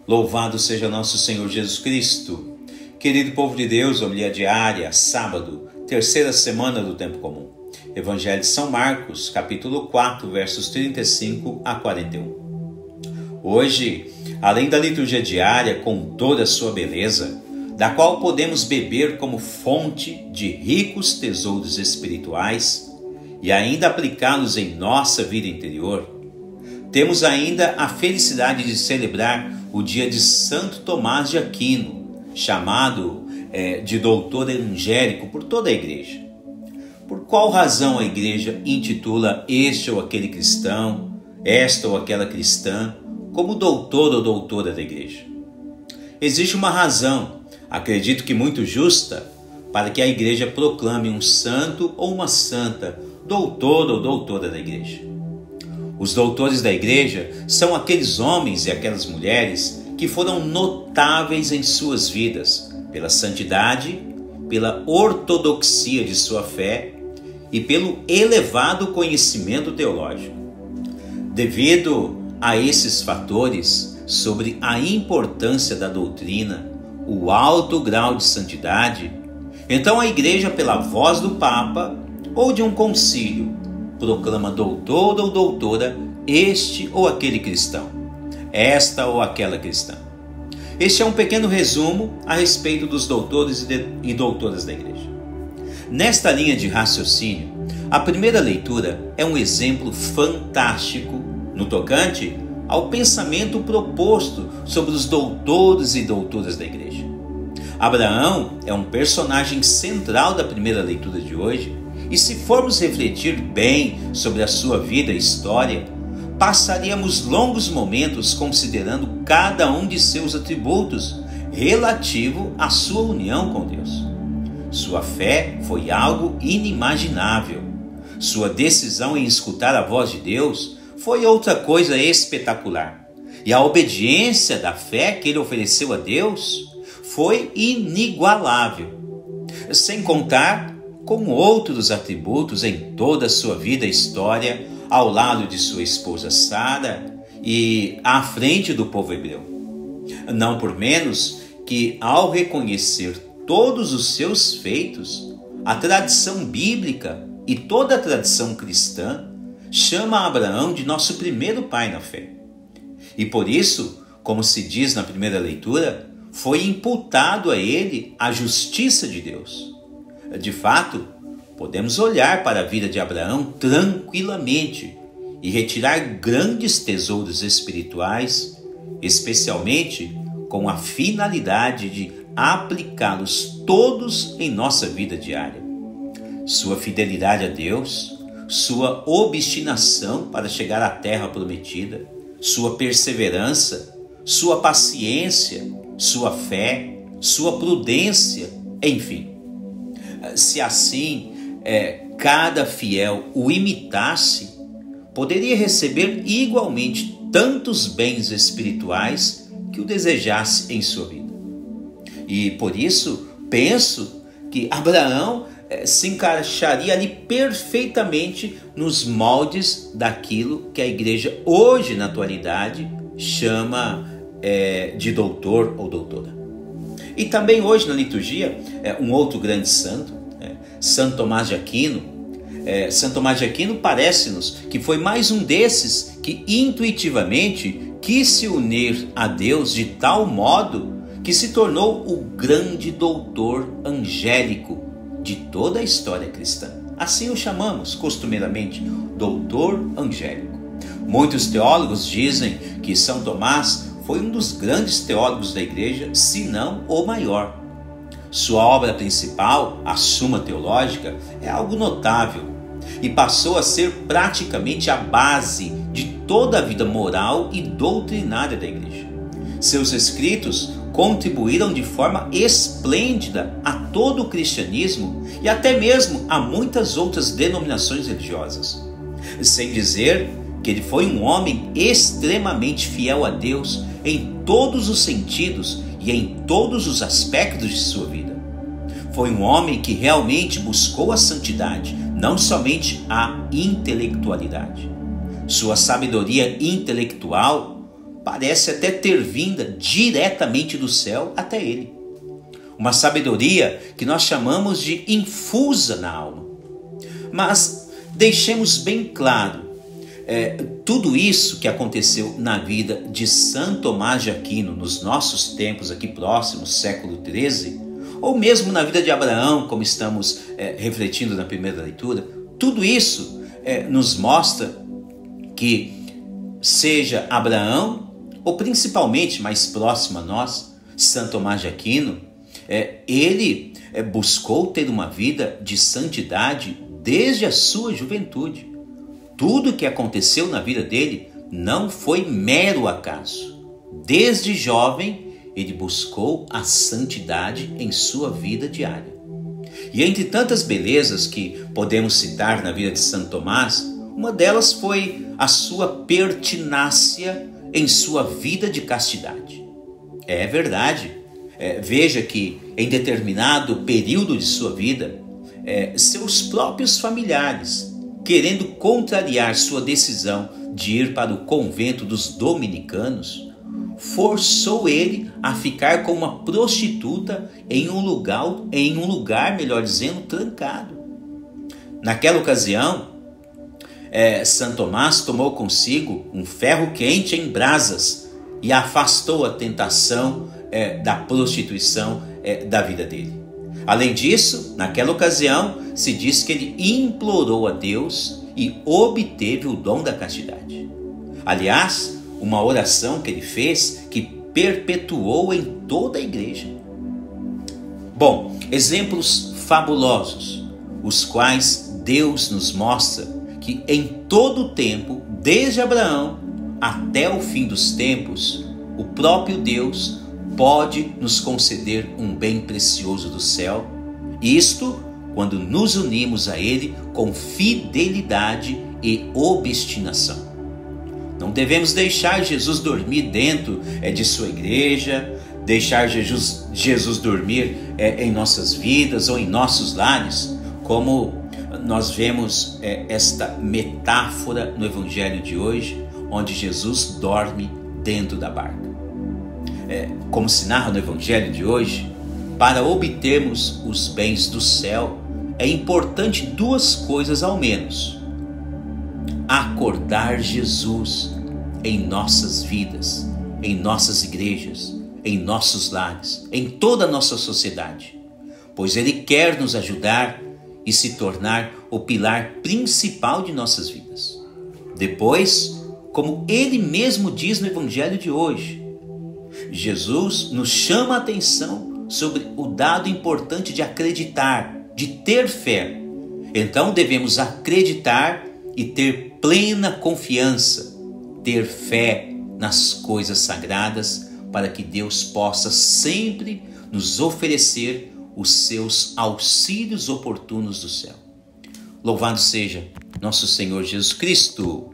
Louvado seja nosso Senhor Jesus Cristo. Querido povo de Deus, homilia diária, sábado, terceira semana do tempo comum. Evangelho de São Marcos, capítulo 4, versos 35 a 41. Hoje, além da liturgia diária com toda a sua beleza, da qual podemos beber como fonte de ricos tesouros espirituais e ainda aplicá-los em nossa vida interior, temos ainda a felicidade de celebrar o dia de Santo Tomás de Aquino, chamado de doutor angélico por toda a igreja. Por qual razão a igreja intitula este ou aquele cristão, esta ou aquela cristã, como doutor ou doutora da igreja? Existe uma razão, acredito que muito justa, para que a igreja proclame um santo ou uma santa, doutor ou doutora da igreja. Os doutores da igreja são aqueles homens e aquelas mulheres que foram notáveis em suas vidas pela santidade, pela ortodoxia de sua fé e pelo elevado conhecimento teológico. Devido a esses fatores sobre a importância da doutrina, o alto grau de santidade, então a igreja, pela voz do Papa ou de um concílio, proclama doutor ou doutora este ou aquele cristão, esta ou aquela cristã. Este é um pequeno resumo a respeito dos doutores e doutoras da igreja. Nesta linha de raciocínio, a primeira leitura é um exemplo fantástico no tocante ao pensamento proposto sobre os doutores e doutoras da igreja. Abraão é um personagem central da primeira leitura de hoje, e se formos refletir bem sobre a sua vida e história, passaríamos longos momentos considerando cada um de seus atributos relativo à sua união com Deus. Sua fé foi algo inimaginável. Sua decisão em escutar a voz de Deus foi outra coisa espetacular. E a obediência da fé que ele ofereceu a Deus foi inigualável. Sem contar com outros atributos em toda a sua vida e história, ao lado de sua esposa Sara e à frente do povo hebreu. Não por menos que, ao reconhecer todos os seus feitos, a tradição bíblica e toda a tradição cristã chama Abraão de nosso primeiro pai na fé. E por isso, como se diz na primeira leitura, foi imputado a ele a justiça de Deus. De fato, podemos olhar para a vida de Abraão tranquilamente e retirar grandes tesouros espirituais, especialmente com a finalidade de aplicá-los todos em nossa vida diária. Sua fidelidade a Deus, sua obstinação para chegar à terra prometida, sua perseverança, sua paciência, sua fé, sua prudência, enfim. Se assim cada fiel o imitasse, poderia receber igualmente tantos bens espirituais que o desejasse em sua vida. E por isso penso que Abraão se encaixaria ali perfeitamente nos moldes daquilo que a igreja hoje, na atualidade, chama de doutor ou doutora. E também hoje na liturgia, um outro grande santo, Santo Tomás de Aquino. Santo Tomás de Aquino parece-nos que foi mais um desses que intuitivamente quis se unir a Deus de tal modo que se tornou o grande doutor angélico de toda a história cristã. Assim o chamamos costumeiramente, doutor angélico. Muitos teólogos dizem que São Tomás foi um dos grandes teólogos da igreja, se não o maior. Sua obra principal, a Suma Teológica, é algo notável e passou a ser praticamente a base de toda a vida moral e doutrinária da igreja. Seus escritos contribuíram de forma esplêndida a todo o cristianismo e até mesmo a muitas outras denominações religiosas. Sem dizer que ele foi um homem extremamente fiel a Deus em todos os sentidos e em todos os aspectos de sua vida. Foi um homem que realmente buscou a santidade, não somente a intelectualidade. Sua sabedoria intelectual parece até ter vinda diretamente do céu até ele. Uma sabedoria que nós chamamos de infusa na alma. Mas deixemos bem claro, tudo isso que aconteceu na vida de Santo Tomás de Aquino, nos nossos tempos aqui próximos, século XIII, ou mesmo na vida de Abraão, como estamos refletindo na primeira leitura, tudo isso nos mostra que seja Abraão, ou principalmente mais próximo a nós, Santo Tomás de Aquino, ele buscou ter uma vida de santidade desde a sua juventude. Tudo que aconteceu na vida dele não foi mero acaso. Desde jovem, ele buscou a santidade em sua vida diária. E entre tantas belezas que podemos citar na vida de Santo Tomás, uma delas foi a sua pertinácia em sua vida de castidade. É verdade. Veja que em determinado período de sua vida, seus próprios familiares, querendo contrariar sua decisão de ir para o convento dos dominicanos, forçou ele a ficar com uma prostituta em um lugar, melhor dizendo, trancado. Naquela ocasião, Santo Tomás tomou consigo um ferro quente em brasas e afastou a tentação da prostituição da vida dele. Além disso, naquela ocasião, se diz que ele implorou a Deus e obteve o dom da castidade. Aliás, uma oração que ele fez que perpetuou em toda a igreja. Bom, exemplos fabulosos, os quais Deus nos mostra que em todo o tempo, desde Abraão até o fim dos tempos, o próprio Deus pode nos conceder um bem precioso do céu, isto quando nos unimos a Ele com fidelidade e obstinação. Não devemos deixar Jesus dormir dentro de sua igreja, deixar Jesus dormir em nossas vidas ou em nossos lares, como nós vemos esta metáfora no Evangelho de hoje, onde Jesus dorme dentro da barca. Como se narra no Evangelho de hoje, para obtermos os bens do céu, é importante duas coisas ao menos: acordar Jesus em nossas vidas, em nossas igrejas, em nossos lares, em toda a nossa sociedade, pois Ele quer nos ajudar e se tornar o pilar principal de nossas vidas. Depois, como Ele mesmo diz no Evangelho de hoje, Jesus nos chama a atenção sobre o dado importante de acreditar, de ter fé. Então devemos acreditar e ter plena confiança, ter fé nas coisas sagradas, para que Deus possa sempre nos oferecer os seus auxílios oportunos do céu. Louvado seja nosso Senhor Jesus Cristo.